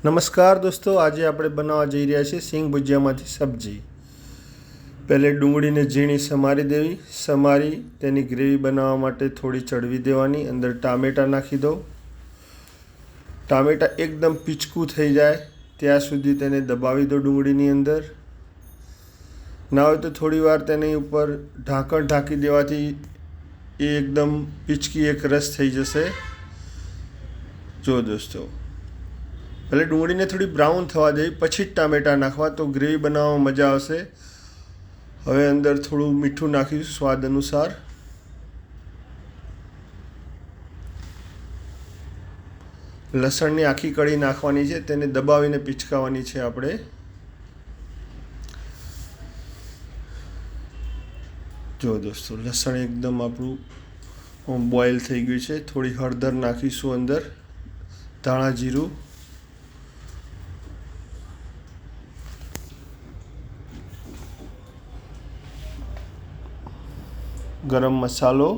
નમસ્કાર દોસ્તો, આજે આપણે બનાવવા જઈ રહ્યા છીએ સિંગ ભુજિયામાંથી સબ્જી। પહેલે ડુંગળીને ઝીણી સમારી દેવી, સમારી તેની ગ્રેવી બનાવવા માટે થોડી ચડવી દેવાની। અંદર ટામેટાં નાખી દો। ટામેટાં એકદમ પીચકું થઈ જાય ત્યાં સુધી તેને દબાવી દો ડુંગળીની અંદર। ના હોય તો થોડી વાર તેની ઉપર ઢાંકણ ઢાંકી દેવાથી એ એકદમ પીચકી એક રસ થઈ જશે। જો દોસ્તો, पहले डूंगળી ने थोड़ी ब्राउन थवा देवी, પછી જ ટામેટાં નાખવા તો ગ્રેવી બનાવવામાં મજા આવશે। હવે અંદર થોડું મીઠું નાખીશું સ્વાદ અનુસાર। લસણની આખી કળી નાખવાની છે, તેને દબાવીને પીચકાવવાની છે આપણે। જો દોસ્તો, લસણ એકદમ આપણું બોઇલ થઈ ગયું છે। થોડી હળદર નાખીશું અંદર, ધાણા જીરું, गरम मसालो,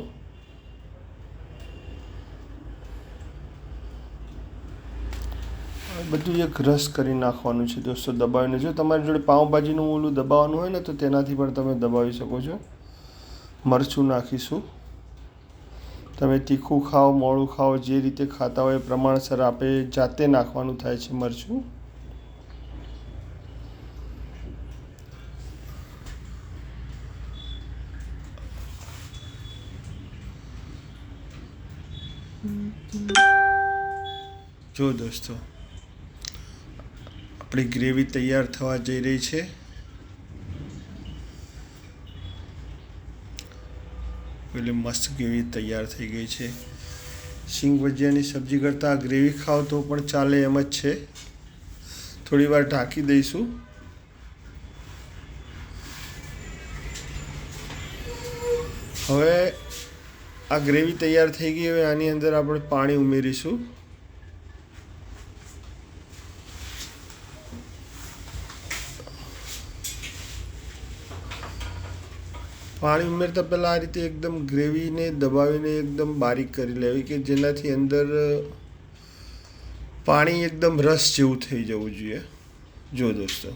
બધું એક રસ કરી નાખવાનું છે દોસ્તો દબાવીને। જો તમારી જોડે પાઉંભાજીનું ઓલું દબાવવાનું હોય ને તો તેનાથી પણ તમે દબાવી શકો છો। મરચું નાખીશું। તમે તીખું ખાઓ મોળું ખાઓ જે રીતે ખાતા હોય એ પ્રમાણસર આપે જાતે નાખવાનું થાય છે મરચું। જો દોસ્તો, આપણી ગ્રેવી તૈયાર થવા જઈ રહી છે। એટલે મસ્ત ગ્રેવી તૈયાર થઈ ગઈ છે। સિંગ ભજીયાની સબ્જી કરતાં ગ્રેવી ખાઓ તો પણ ચાલે એમ જ છે। થોડી વાર ઢાંકી દઈશું। હવે આ ગ્રેવી તૈયાર થઈ ગઈ। હવે આની અંદર આપણે પાણી ઉમેરીશું। પાણી ઉમેરતા પહેલાં આ રીતે એકદમ ગ્રેવીને દબાવીને એકદમ બારીક કરી લેવી કે જેનાથી અંદર પાણી એકદમ રસ જેવું થઈ જવું જોઈએ। જો દોસ્તો,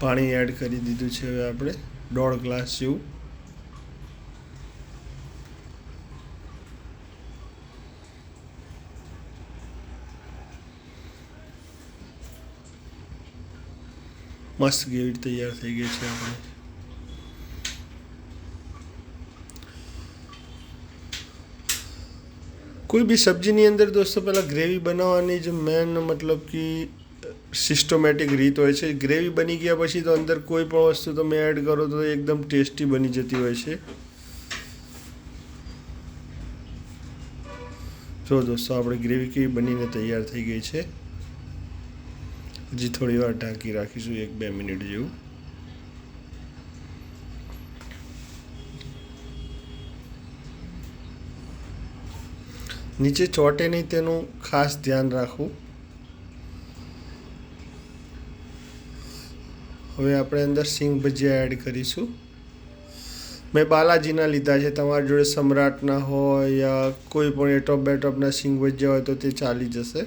પાણી એડ કરી દીધું છે। હવે આપણે 1.5 ગ્લાસ જેવું। મસ્ત ગ્રેવી તૈયાર થઈ ગઈ છે આપણે। કોઈ બી સબ્જીની અંદર દોસ્તો પહેલાં ગ્રેવી બનાવવાની જ મેન મતલબ કે સિસ્ટમેટિક રીત હોય છે। ગ્રેવી બની ગયા પછી તો અંદર કોઈ પણ વસ્તુ તમે એડ કરો તો એકદમ ટેસ્ટી બની જતી હોય છે। જો દોસ્તો, આપણે ગ્રેવી કેવી બનીને તૈયાર થઈ ગઈ છે। હજી થોડી વાર ઢાંકી રાખીશું, 1-2 મિનિટ જેવું। નીચે ચોટે નહીં તેનું ખાસ ધ્યાન રાખવું। હવે આપણે અંદર સિંગ ભજીયા એડ કરીશું। મેં બાલાજીના લીધા છે, તમારી જોડે સમ્રાટના હોય યા કોઈ પણ એટોપ બેટોપના સિંગ ભજીયા હોય તો તે ચાલી જશે।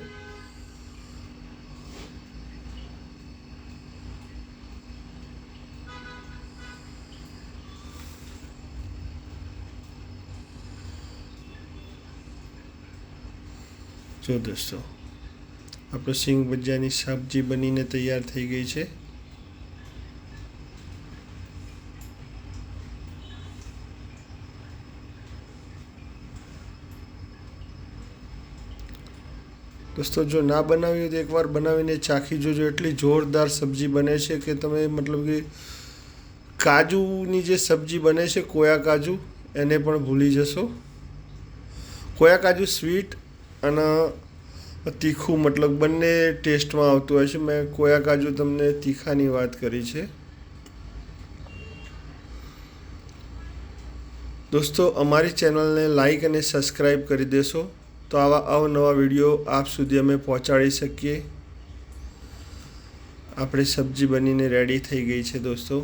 જો દોસ્તો, આપણો સિંગ ભજીયાની સબ્જી બનીને તૈયાર થઈ ગઈ છે। દોસ્તો, જો ના બનાવી હોય તો એકવાર બનાવીને ચાખી જોજો। એટલી જોરદાર સબ્જી બને છે કે તમે મતલબ કે કાજુની જે સબ્જી બને છે કોયા કાજુ, એને પણ ભૂલી જશો। કોયા કાજુ સ્વીટ અને તીખું મતલબ બંને ટેસ્ટમાં આવતું હોય છે। મેં કોયા કાજુ તમને તીખાની વાત કરી છે। દોસ્તો, અમારી ચેનલને લાઈક અને સબસ્ક્રાઈબ કરી દેશો તો આવા અવનવા વિડીયો આપ સુધી અમે પહોંચાડી શકીએ। આપણી સબ્જી બનીને રેડી થઈ ગઈ છે દોસ્તો।